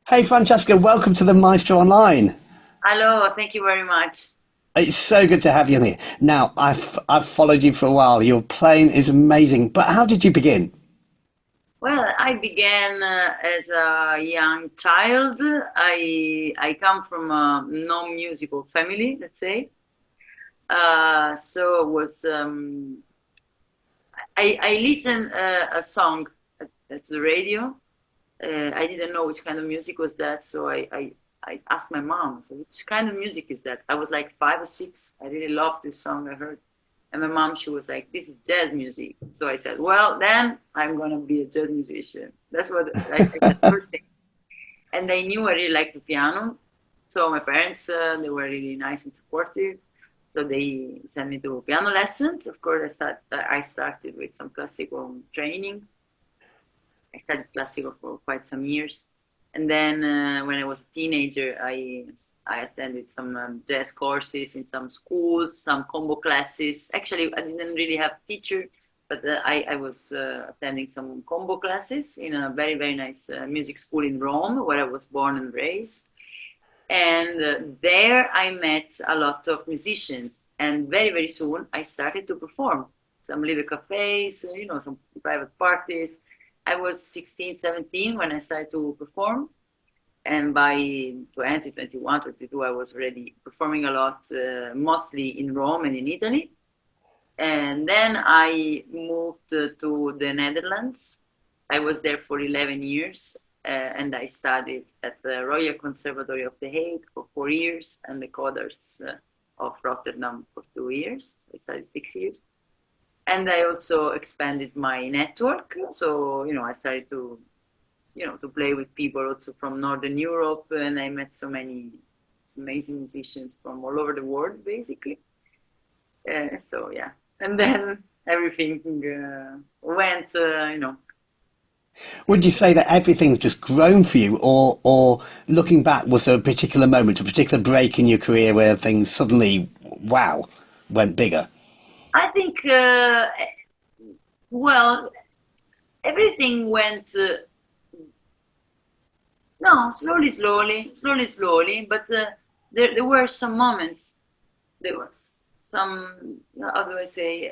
Hey Francesca, welcome to the Maestro Online. Hello, thank you very much. It's so good to have you here. Now, I've followed you for a while. Your playing is amazing, but how did you begin? Well, I began as a young child. I come from a non-musical family, let's say. So it was I listened a song at the radio. I didn't know which kind of music was that, so I asked my mom, so which kind of music is that? I was like 5 or 6. I really loved this song I heard. And my mom, she was like, this is jazz music. So I said, well, then I'm going to be a jazz musician. That's what I said first thing. And they knew I really liked the piano. So my parents, they were really nice and supportive. So they sent me to piano lessons. Of course, I started with some classical training. I studied classical for quite some years. And then when I was a teenager, I attended some jazz courses in some schools, some combo classes. Actually, I didn't really have a teacher, but I was attending some combo classes in a very, very nice music school in Rome, where I was born and raised. And there I met a lot of musicians. And very, very soon I started to perform some little cafes, some private parties. I was 16, 17 when I started to perform. And by 20, 21, 22, I was already performing a lot, mostly in Rome and in Italy. And then I moved to the Netherlands. I was there for 11 years, and I studied at the Royal Conservatory of The Hague for 4 years and the Codarts of Rotterdam for 2 years. So I studied 6 years. And I also expanded my network. So, I started to play with people also from Northern Europe, and I met so many amazing musicians from all over the world, basically. So yeah, and then everything went, Would you say that everything's just grown for you, or looking back, was there a particular moment, a particular break in your career where things suddenly, wow, went bigger? I think, well, everything went, no, slowly, but there were some moments. There was some, how do I say,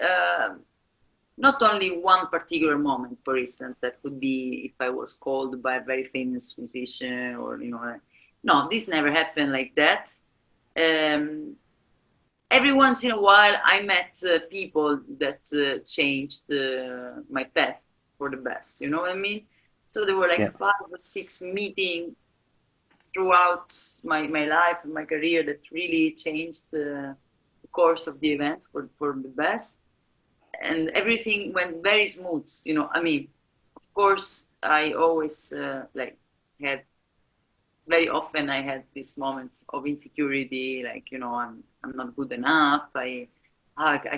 not only one particular moment, for instance, that could be if I was called by a very famous musician or, no, this never happened like that. Um, every once in a while, I met people that changed my path for the best. You know what I mean? So there were like Yeah, 5 or 6 meetings throughout my life and my career that really changed the course of the event for the best. And everything went very smooth. I mean, of course, I always like had very often I had these moments of insecurity, like I'm not good enough. I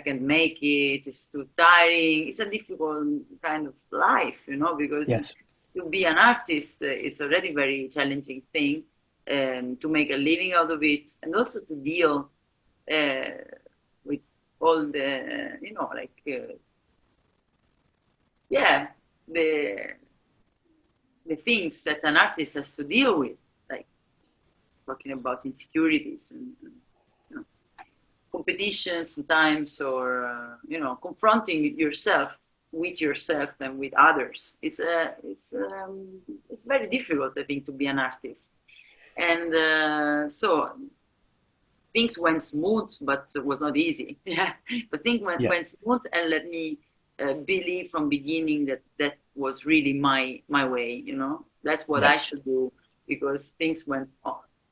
can't make it. It's too tiring. It's a difficult kind of life, because yes, to be an artist is already very challenging thing, to make a living out of it, and also to deal uh, with all the yeah, the the things that an artist has to deal with, like talking about insecurities and competition sometimes, or confronting yourself with yourself and with others. It's very difficult, I think, to be an artist. And so things went smooth, but it was not easy. Yeah, but things yeah, went smooth, and let me believe from beginning that that was really my way. That's what I yes. should do, because things went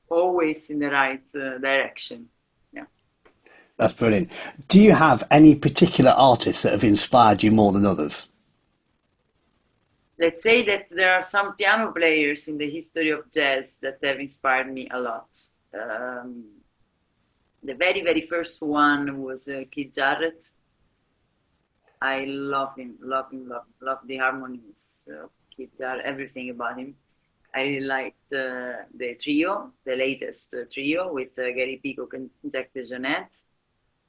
always in the right direction. Yeah. That's brilliant. Do you have any particular artists that have inspired you more than others? Let's say that there are some piano players in the history of jazz that have inspired me a lot. Um, the very, very first one was Keith Jarrett. I love him, love him, love the harmonies of Keith Jarrett, everything about him. I really liked the trio, the latest trio with Gary Peacock and Jack DeJohnette.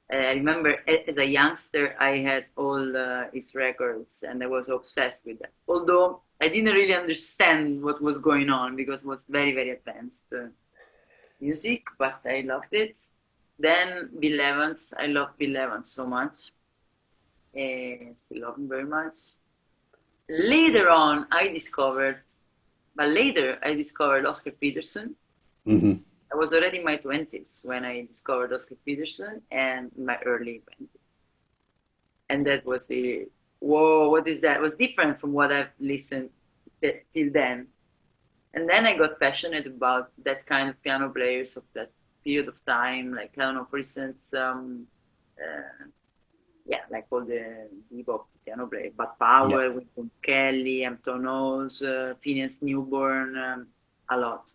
I remember as a youngster, I had all his records and I was obsessed with that. Although I didn't really understand what was going on because it was very, very advanced music, but I loved it. Then Bill Evans, I love Bill Evans so much. Still love him very much. Later on, I discovered Oscar Peterson. Hmm. I was already in my 20s when I discovered Oscar Peterson and in my early 20s. And that was really, whoa, what is that? It was different from what I've listened till then. And then I got passionate about that kind of piano players of that period of time. Like, I don't know, for instance, yeah, like all the bebop piano players, Bud Yeah. Powell, Wynton Kelly, Phineas Newborn, a lot.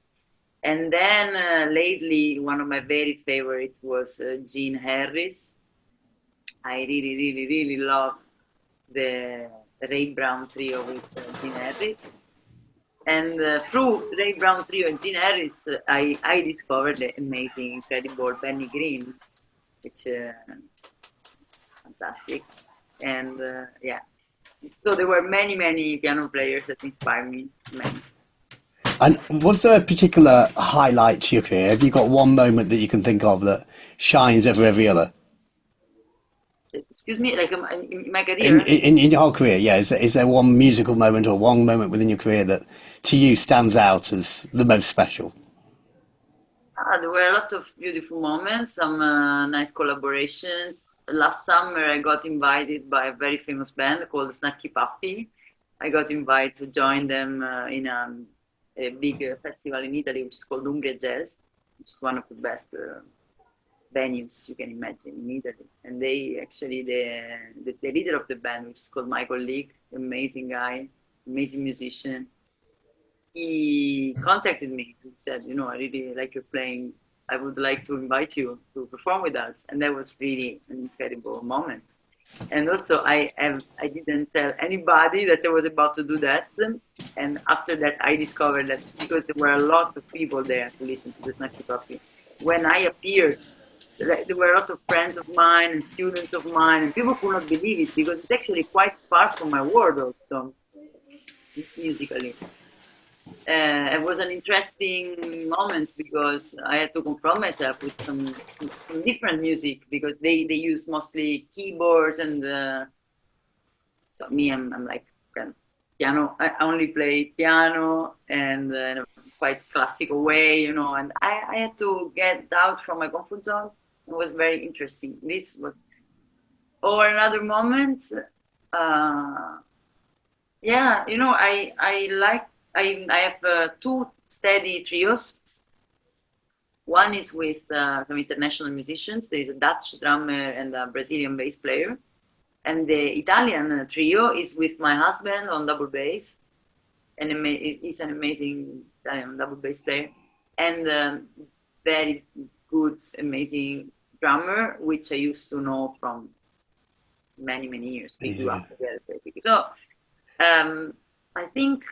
And then lately, one of my very favorite was Gene Harris. I really, really, really love the Ray Brown trio with Gene Harris. And through Ray Brown trio and Gene Harris, I discovered the amazing, incredible Benny Green, which fantastic. And yeah, so there were many, many piano players that inspired me. Many. And was there a particular highlight to your career? Have you got one moment that you can think of that shines over every other? Excuse me, like in my In, career, in your whole career, yeah, is there one musical moment or one moment within your career that to you stands out as the most special? there were a lot of beautiful moments, some nice collaborations. Last summer, I got invited by a very famous band called Snacky Puppy. I got invited to join them in a big festival in Italy, which is called Umbria Jazz, which is one of the best venues you can imagine in Italy. And they actually, the leader of the band, which is called Michael Leake, amazing guy, amazing musician, he contacted me and said, you know, I really like your playing. I would like to invite you to perform with us. And that was really an incredible moment. And also, I didn't tell anybody that I was about to do that. And after that, I discovered that because there were a lot of people there to listen to the Snacky Puppy. When I appeared, there were a lot of friends of mine and students of mine, and people could not believe it because it's actually quite far from my world also, musically. It was an interesting moment because I had to confront myself with some different music because they use mostly keyboards and so me I'm like piano. I only play piano and in a quite classical way, you know. And I had to get out from my comfort zone. It was very interesting. This was or another moment. Uh, yeah, you know, I like I have two steady trios. One is with some international musicians. There is a Dutch drummer and a Brazilian bass player. And the Italian trio is with my husband on double bass. And he's an amazing Italian double bass player. And very good, amazing drummer, which I used to know from many, many years. We grew Yeah. up together, basically. So I think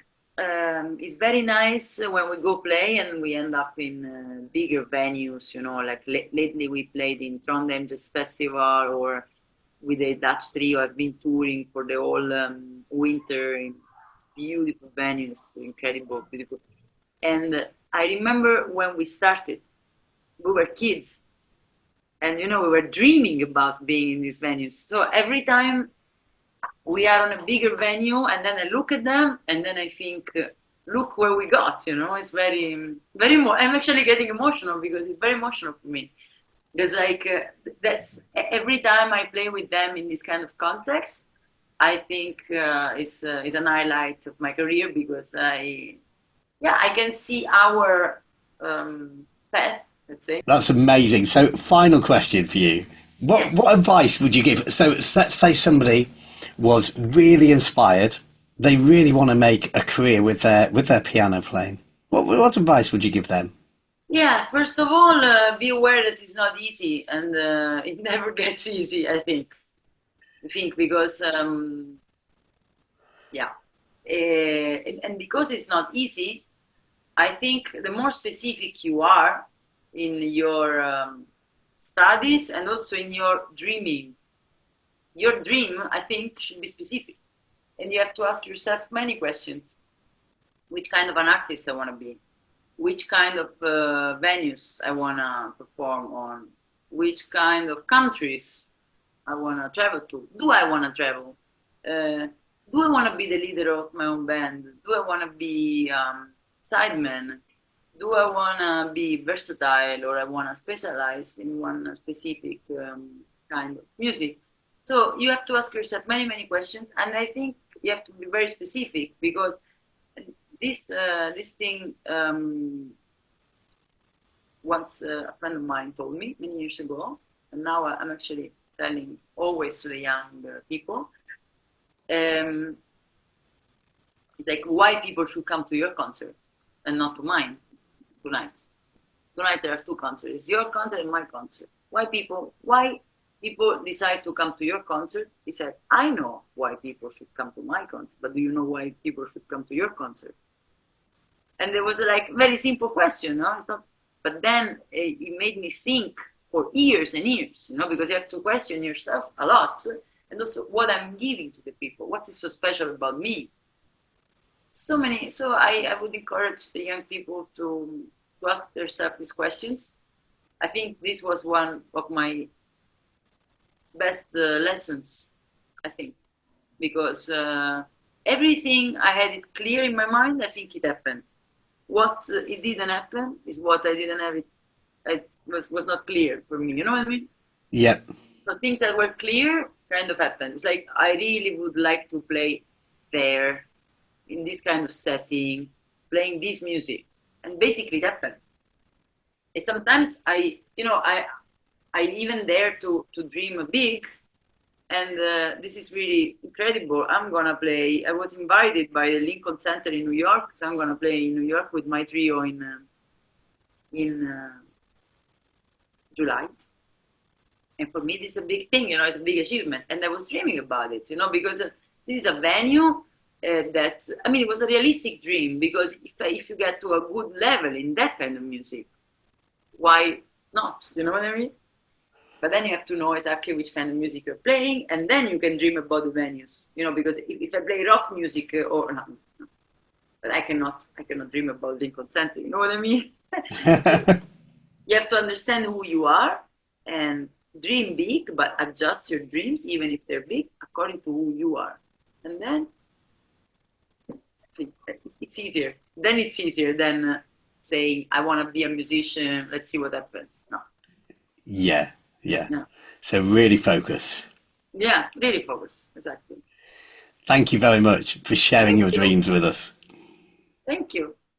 it's very nice when we go play and we end up in bigger venues, you know, like lately we played in Trondheim Jazz Festival or with a Dutch trio. I've been touring for the whole winter in beautiful venues, incredible, beautiful. And I remember when we started, we were kids and, you know, we were dreaming about being in these venues. So every time we are on a bigger venue and then I look at them and then I think, look where we got, you know, it's very, very, I'm actually getting emotional because it's very emotional for me. Because like, that's, every time I play with them in this kind of context, I think it's an highlight of my career because I can see our path, let's say. That's amazing. So, final question for you. Yeah. What advice would you give? So, let's say somebody was really inspired. They really want to make a career with their piano playing. What advice would you give them? Yeah, first of all, be aware that it's not easy and it never gets easy, I think because, yeah. And because it's not easy, I think the more specific you are in your studies and also in your dreaming, your dream, I think, should be specific. And you have to ask yourself many questions. Which kind of an artist I want to be? Which kind of venues I want to perform on? Which kind of countries I want to travel to? Do I want to travel? Do I want to be the leader of my own band? Do I want to be sideman? Do I want to be versatile, or I want to specialize in one specific kind of music? So you have to ask yourself many, many questions, and I think you have to be very specific, because this thing, once a friend of mine told me many years ago, and now I'm actually telling always to the young people. It's like, why people should come to your concert and not to mine tonight. Tonight there are two concerts, your concert and my concert. Why people decide to come to your concert? He said, I know why people should come to my concert, but do you know why people should come to your concert? And there was a very simple question, no? It's not, but then it made me think for years and years, because you have to question yourself a lot, and also what I'm giving to the people. What is so special about me? So I would encourage the young people to ask themselves these questions. I think this was one of my best lessons, I think, because everything I had it clear in my mind. I think it happened. What it didn't happen is what I didn't have it was not clear for me. You know what I mean? Yep. So things that were clear kind of happened. It's like, I really would like to play there, in this kind of setting, playing this music, and basically it happened. And sometimes I even dare to dream big, and this is really incredible. I'm gonna play. I was invited by the Lincoln Center in New York, so I'm gonna play in New York with my trio in July. And for me, this is a big thing. It's a big achievement, and I was dreaming about it. Because this is a venue that, it was a realistic dream, because if you get to a good level in that kind of music, why not? You know what I mean? But then you have to know exactly which kind of music you're playing, and then you can dream about the venues. Because if I play rock music or not, but I cannot dream about Lincoln Center. You know what I mean? You have to understand who you are and dream big, but adjust your dreams, even if they're big, according to who you are. And then it's easier. Then it's easier than saying, I want to be a musician, let's see what happens. No. Yeah. So really focus. Yeah, really focus. Exactly. Thank you very much for sharing your dreams with us. Thank you.